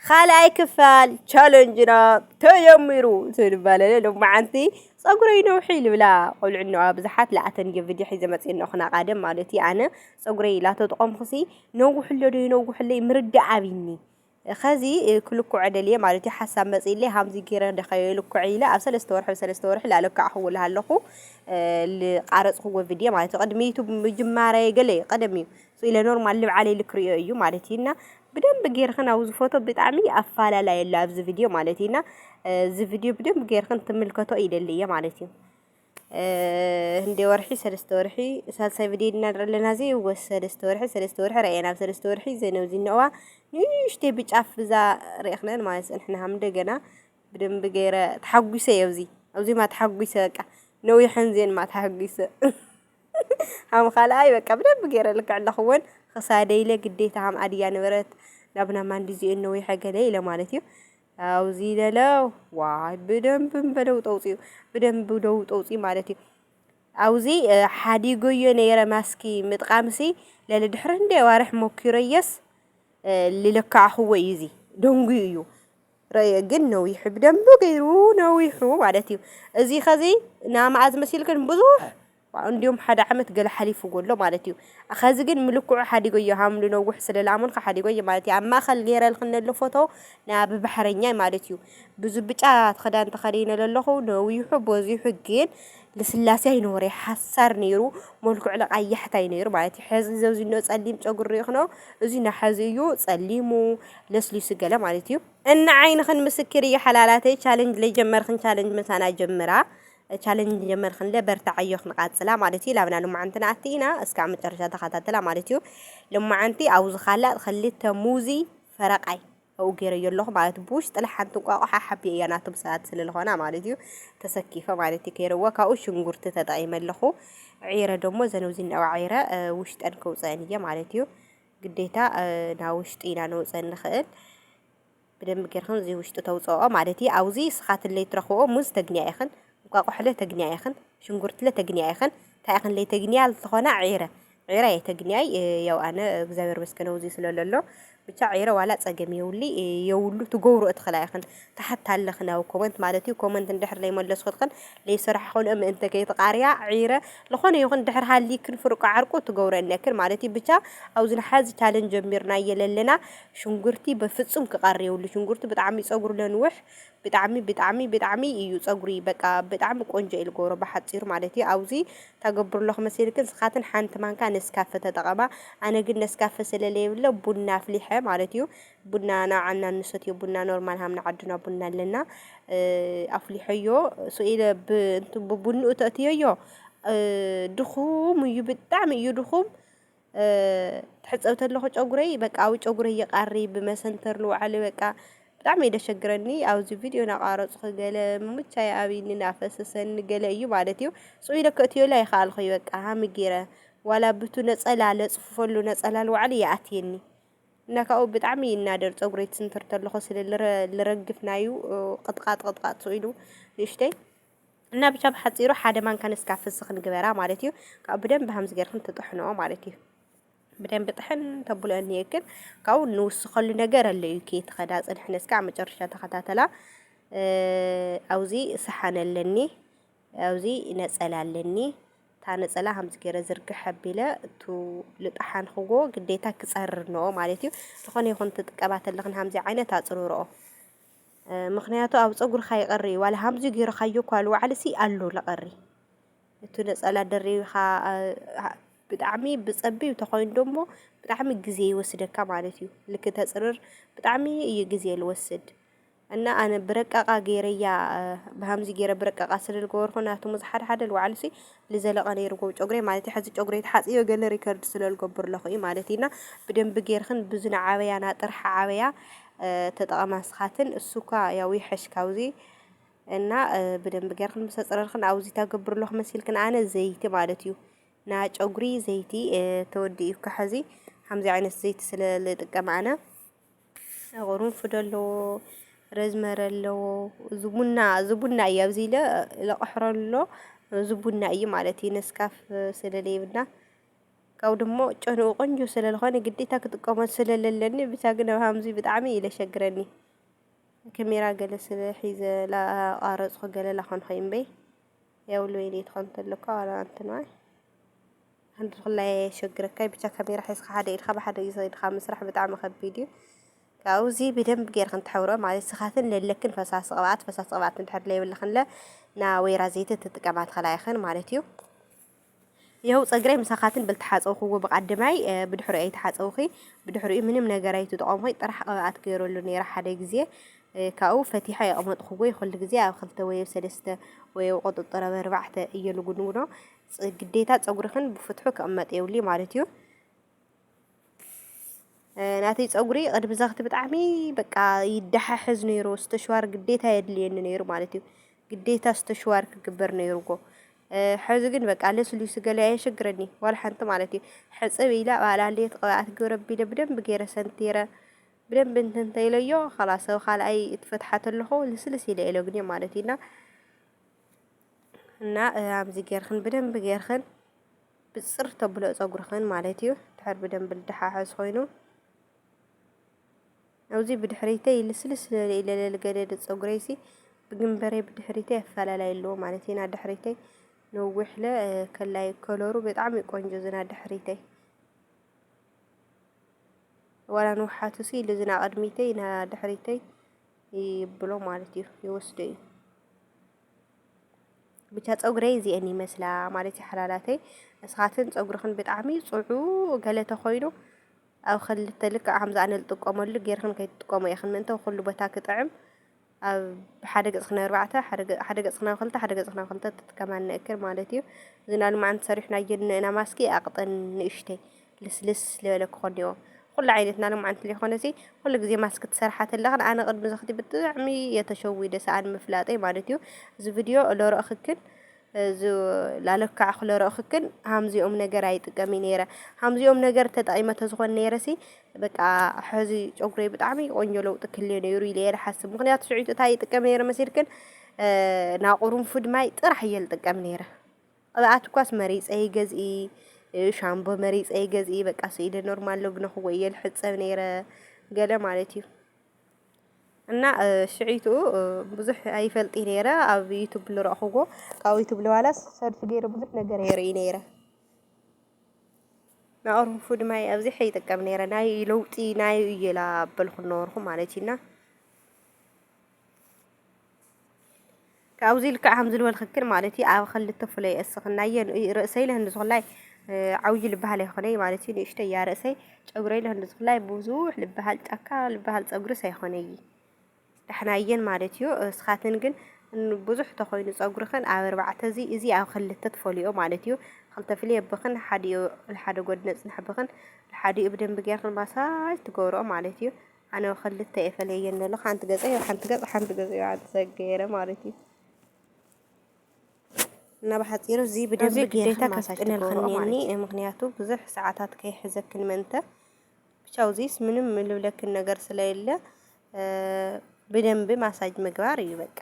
خالي كفال تشالنجنا تيمرو تنبالله لما عنتي صقري نوحي بلا قول عنه بزحات لا تنجي فيديو حيزة متين أخنا قادم مالتي أنا صقري لا تطقم خسي نوح اللي نوح اللي مرد عبيني خزي كلكو عدلية مالتي حسب مسئلة همزي كيران دخيلكو عيلة أبسل استورح لا لك أحول هاللخو اللي قارص هو فيديو مالتي قدميتو بجمارة قلي قدمي سئلة نورمال اللي علي الكريو مالتينا بدم بغير خنا وز فوتو بطعمي افالا لا يلا في فيديو مالتينا ز فيديو بدم بغير خن تملكتو ايدليه مالتي هندي ورحي سلست ورحي سالسا فيديو لنا زي وسلست ورحي راينا سلست ورحي زينو زينوا نيشتي بيصاف ذا ريخنا مالس احنا هم دغنا بدم بغير تحغيسه يوزي اوزي ما تحغيسه بقى نو يحنزين ما تحغيسه هم خلاي بقى بدم بغير لك على خوون خسادي له قديته هم اديا نبرت لابنا ما ندزي انه يحقلي له مالتي او زيد له واي بدم بلو توصي بدم بدو توصي مالتي او زي حدي غيو نيره ماسكي متقامسي للدحر اندي وارح موكيريس اللي لكع هو يزي دونغيو راي جنو يحب دم بغيرو نو يحو مالتي ازي خزي نام عز مسيلكن بزوح وعندهم حدا عمت قال حليف وقول له مالتي أخذ جن ملكوا حدي جوي هاملنا وحصل العمل خحدي جوي مالتي عما خل غير الخن اللي فوتو ناب بحرينيا مالتي بزبطات خدان تخرين للخو نو يحب وزي حقين لسلاسي نوري حسر نيرو ملكوا على أي حتى ينيرو مالتي حز زوجي نو تسليم تقول ريخنا زينا حزيو تسليمو لسلي سجلا مالتي إن عين خن مسكرية حلالاتي challenge لي جمر خن challenge مثلا جمرة challenge جمر خن لبرت عيوخ نقاط سلام مالتي لابنا لما عندنا أتينا اسكع مترجع تخاتات لا مالتيو لما عندي أو زخالة خليت موزي فرقعي أو غير يلوه مالت بوش طلع حنتو قاقو حبي أنا تبسات سلالهونا مالتيو تسكيفة مالتي كيروا كاو شنغورت تدعيم اللخو عيرة دمو زنوزين أو عيرة وشت أنكو زانية مالتيو قديتا ناوشت إينا نوزان نخيل بدم بكيرخن زي وشت توصوه مالتي أو زي سخات اللي ترخوه موز تقنيا إخن وقاقو حلو تقنيا إخن شنغورت له تقنيا إخن تاخن لي تقنيا لتخونا عيرة يتقنيا يو أنا بزاور بس كانوا زي سلالله بتاع عيرة ولا تصقم يولو تجورو ادخلا يخن تحت هالخنا وكومنت مالتي وكومنت ندحر لي ملص خدخن لي صراحة خون انت كي تقاريا عيرة لخون يخن دحر هاللي كن فرق عرقو تجورو النكر مالتي بتاع او زين حاز تالن جميرنا يللنا شنغرتي بفصم كقاريو اللي شنغرتي بتعمي صقر لنوح بتعمي يو صقري بقى بتعمي قنجة الجورو بحتصير مالتي او زي تقبر لهم مسيركن سخاتن حانت مان كان نسكافة تقما انا قد نسكافة سلالي ولا بنا فليحة مالتيو بنا عنا نسوتيو بنا نورمال هم عندنا بنا لنا افليحيو سئيل انتو ببنو تأتيو دخوم يبتعمي يدخوم تحس او تلخو جوغري بقى او جوغري يقاري بمسنتر لو علي بقى بጣዕሚ ደሸግረኒ ኣብዚ ቪድዮ ናቃረጽ ገለ ምቻይ ኣብኒ ናፈሰሰን ገለ እዩ ማለት እዩ ጾይ ለከትዮ ላይ ኻልኹ ይበቃ ሃም ጌረ ዋላ ብቱ ነጸላ ለጽፈሉ ነጸላ ልዋዕሊ ያአትየኒ ነካው በጣም ይናደር ጸጉሬት ስንትር ተለخ ስለለረግፍናዩ ቅጥቃጥ ጾይሉ ንሽተይ እና ብቻ በሐጽይሩ ሓደ ማን ካን እስካፍስ ክንግበራ ማለት እዩ ካብ በደንብ ሃምዝ ገርክን ተጥሕኖ ማለት እዩ بدين بطحن تبولني يكن كاو نوسخل ነገር አለዩ ከት خدا ጽድሕነ እስከ መጨረሻ ተከታተላ አውዚ ሰሐነለኒ አውዚ ነጸላለኒ ታነጸላ ሃምዝ ገረ ዝርግ ሐቢለ ቱ ልጣሐን ኸጎ ግዴታ ክጸርር ነው ማለት እዩ ዝኾነ ይኹን ተጥቀባተልኽን ሃምዚ ዓይነት አጽሩሮ ምክንያቱ ኣብ ጸጉር ኻይቀሪ ዋላ ሃምዚ ገረ ኻዮ ኳሉ ዓለሲ አሎ ለቀሪ እቱ ነጸላ ደሪኻ بتعمي بتصبي وتخوين دمو بتعمي جزية وسدك كمالتيو لك تصرر بتعمي يجزية الوسد أنا بركة غيرية بهمزي غير بركة سر الجور هنا تمز حد الوعلسي لزلق أنا يرجو جوجري مالتي حزي جوجري حاسي وقال ريكارد سل الجبر لخي مالتينا بدم بجير خن بزن عاوية أنا طرح عاوية تتقمص خاتن السكا يوي حش كاوزي إن بدم بجير خن مستصرر خن عاوزي تجبر له مسيل كن أنا زيت مالتيو ناج أجري زيتي تودي كحزي حمزة عين الزيت سل معنا غرون فدلو رزمرلو زبنا يابزيلا لا أحرر له زبنا أي مالتي نسكاف سلالي بدنا كاو دمو ጨኑ ቆንጆ ስለልኾነ ግዴታ ክትጥቀሞ ስለለለኒ ብቻ ግን ኣብ ሃምዚ ብጣዕሚ ይለሸግረኒ ካሜራ ገለ ስለ ሒዘ ላቀረጽኩ ገለ ላኾን ኸይምበይ ያውሉ ወይኔ ተኸንተልካ ዋላ እንትናይ አንድ خلای شجرك ብቻ ካሜራ ሒዝካ ሓደ ኢድካ ብሓደ ኢድካ መስራሕ ብጣዕሚ ከቢድ እዩ ካውዚ በደንብ ጌርካ እንትሕብሮ ማለት ስኻትን ለለክን ፈሳስ ቅብኣት እንድሕር ለይብልክን ና ወይራ ዘይት ትጥቀማት ከላይኽን ማለት እዩ ይኸው ፀጉረይ ምሳኻትን ብልተሓፀውኽዎ ብቃድማይ ብድሕሪኡ ኣይተሓፀውኺ ብድሕሪኡ ምንም ነገር ኣይትጥቀምኹ ጥራሕ ቅብኣት ገይረሉ ነይረ ሓደ ግዜ ካብኡ ፈቲሓ የቕመጥኽዎ ይኹሉ ግዜ ኣብ 2 ወይ 3 ወይ ቁጥጥር ኣብ 4 እየልጉንጉኖ ግዴታ ፀጉርኽን ብፍትሑ ክቕመጥ የብሉ ማለት እዩ ናተይ ፀጉሪ ቅድሚ ዘኽቲ ብጣዕሚ በቃ ይደሓሕዝ ነይሩ ዝተሽዋር ግዴታ የድልየኒ ነይሩ ማለት እዩ ግዴታ ዝተሽዋር ክግበር ነይሩጎ ሕዚ ግን በቃ ለስሉስ ገለ ኣይሸግረኒ ዋላ ሓንቲ ማለት እዩ ሕፅብ ኢላ ባላለየት ቅብኣት ግብረቢለ በደንብ ገይረ ሰንቲረ በደንብ እንተንተይለዮ خلاص ካልኣይ እትፈትሓት ኣለኹ ልስልስ ኢለ ኢለግኒ ማለት ኢና እና ኣብዚ ጌርክን በደንብ ጌርክን ብፅር ተብሎ ፀጉርክን ማለት እዩ ድሕር በደንብ ልደሓሕዝ ኮይኑ ኣብዚ ብድሕሪተይ ልስልስ ኢለ ለገደድ ፀጉረይሲ ብግንበረይ ብድሕሪተይ ኣፈላላይ ኣለዎ ማለት ኢና ድሕሪተይ ነዊሕ ከላይ ከለሩ በጣም ቆንጆ ዝና ድሕሪተይ ወላ ንውሓቱሲ ለዝና ቅድሚተይ ና ድሕሪተይ ይብሎ ማለት እዩ ይወስደ እዩ ብቻ ፀጉረይ እዚአን ይመስላ ማለት ሓላላተይ እስኻትን ፀጉርክን ብጣዕሚ ጽዑቕ ገለ ተኾይኑ ኣብ ክልተ ልክዕ ሓምዛ ኣነ ልጥቀመሉ ጌርክን ከይትጥቀሙ ኢኽን ምንተ ኩሉ ቦታ ክጥዕም ኣብ ሓደ ገጽና 4 ሓደ ገጽና 2 ሓደ ገጽና 2 ተጥቀማን ነክር ማለት እዩ ዝናሉ ማዓንት ሰሪሕና የንና ማስኪ ኣቅጠን ንእሽተይ ልስልስ ለበለ ክኾንዮ ኩሉ ዓይነትና ለማዓንት ሊኾነሲ ኩሉ ግዜ ማስክ ትሰርሓት ኣለኽን ኣነ ቅድሚ ዘኽቲ ብጣዕሚ የተሸዊደ ሰኣን ምፍላጠይ ማለት እዩ እዚ ቪድዮ ለረእኽክን ላለካዕ ክለረእኽክን ሃምዚኦም ነገር ኣይጥቀሚ ነይረ ሃምዚኦም ነገር ተጠቂመተ ዝኾን ነይረሲ በቃ ሕዚ ፀጉረይ ብጣዕሚ ቆንጆ ለውጢ ክልዮ ነይሩ ኢለ ሓስብ ምክንያቱ ሽዑት እንታይ ይጥቀም ነይረ መሲልክን ና ቁሩንፉድ ማይ ጥራሕ እየ ልጥቀም ነይረ ቅብኣት እኳስ መሪፀይ ገዝኢ ሻምቦ መሪፀይ ገዝኢ በቃ ስኢደ ኖርማል ለግነኽዎ እየ ልሕፀብ ነይረ ገለ ማለት እዩ እና ሽዒቱ ብዙሕ ኣይፈልጢ ነይረ ኣብ ዩቱብ ልረእኽዎ ካብ ዩቱብ ለዋላስ ሰርች ገይረ ብዙሕ ነገር የርኢ ነይረ ናቅሩንፉድ ማይ ኣብዚ ኣይጥቀም ነይረ ናይ ለውጢ ናይ እየላ በልኩ ነበርኩ ማለት ኢና ካብዚ ልክዕ ሃምዚ ልበልክክን ማለት እዩ ኣብ ክልተ ፍለይ እስኽናየ ርእሰይ ለህንዝኽላይ ዓውይ ልበሃል ኣይኮነይ ማለት እዩ ንእሽተይ እያ ርእሰይ ፀጉረይ ለህንዝኽላይ ብዙሕ ልበሃል ጫካ ልበሃል ፀጉሪ ሳይኾነይ ደሕናየን ማለት እዩ እስኻትን ግን ብዙሕ ተኾይኑ ፀጉርክን ኣብ 4 እዚ ኣብ ክልተ ትፈልዮ ማለት እዩ ክልተ ፍልየ ብኽን ሓደ ጎድነ ጽንሕብኽን ሓደ ብደንብ ጌርክን ማሳጅ ትገብሮ ማለት እዩ ኣነ ክልተ የፈለየን ኣሎ ሓንቲ ገፀ ሓንቲ ገፀ ሰገረ ማለት እዩ እና በሓፂሩ እዚ በደንብ ጌርካ ማሳጅ ትገብሮኒ ምክንያቱ ብዙሕ ሰዓታት ከይሕዘክን መንተ ብቻው ዚስ ምንም ልብለክን ነገር ስለሌለ በደንብ ማሳጅ ምግባር እዩ በቃ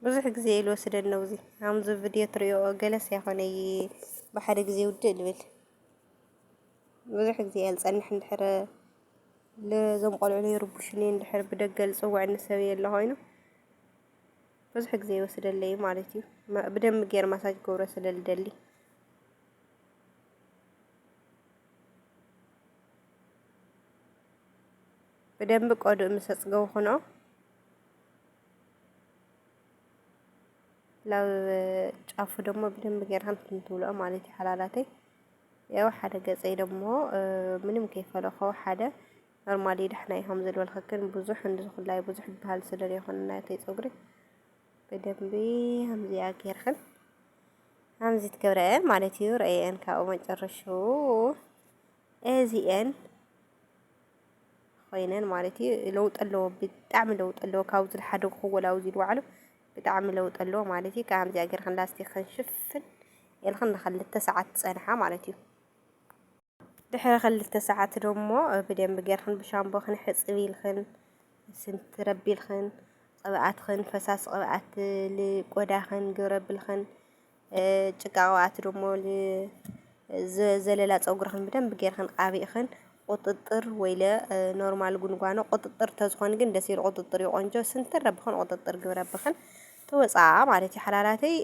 ብዙሕ ግዜ ልወስደን ነው እዚ ሃምዚ ቪድዮ ትሪኦ ገለስ ያኾነይ ብሓደ ግዜ ውድእ ልብል ብዙሕ ግዜ ያልጸንሕ እንድሕር ለዞም ቆልዑ ይርቡሽኒ እንድሕር ብደገ ዝፅውዕኒ ሰብ የለ ኮይኑ ብዙሕ ግዜ ይወስደለይ ማለት እዩ ብደንብ ጌር ማሳጅ ገብሮ ስለልደሊ በደንብ ቆዱ ምሰጽገው ሆኖ ላው ጫፉ ደግሞ በደንብ ጌርካን ትንትብሎ ማለት ይሐላላተይ ያው ሓደ ገጸይ ደግሞ ምንም ከይፈለኸ ሓደ ኖርማሊ ደሕናይ ከም ዝልበልክን ብዙሕ እንድዝኽላይ ብዙሕ በሃል ስለለ ይኹንና ተይ ፀጉሪ በደንብ ሃምዚያ ጌርክን ሃምዚ ትገብረአን ማለት እዩ ረአየን ካብኡ መጨረሹ እዚአን ኮይነን ማለት እዩ ለውጥ ኣለዎ ብጣዕሚ ለውጥ ኣለዎ ካብዚ ዝሓደግኽዎ ላውዚ ልዋዕሉ ብጣዕሚ ለውጥ ኣለዎ ማለት እዩ ከምዚ ጌርክን ላስቲክ ክንሽፍን የልክን ንክልተ ሰዓት ፀንሓ ማለት እዩ ድሕሪ 2 ሰዓት ደሞ በደንብ ጌርክን ብሻምቦ ክንሕፅብ ኢልክን ስንትረቢልክን ቅብኣትኽን ፈሳሲ ቅብኣት ንቆዳኽን ግብረብልኽን ጭቃ ቅብኣት ደሞ ዘለላ ፀጉርኽን ብደንብ ጌርክን ቃቢእኽን ቁጥጥር ወይለ ኖርማል ጉንጓኖ ቁጥጥር ተዝኾን ግን ደስ ይብል ቁጥጥር ቆንጆ ስንትር ረብኽን ቁጥጥር ግብረብኽን ተወፃ ማለት እዩ ሓላላተይ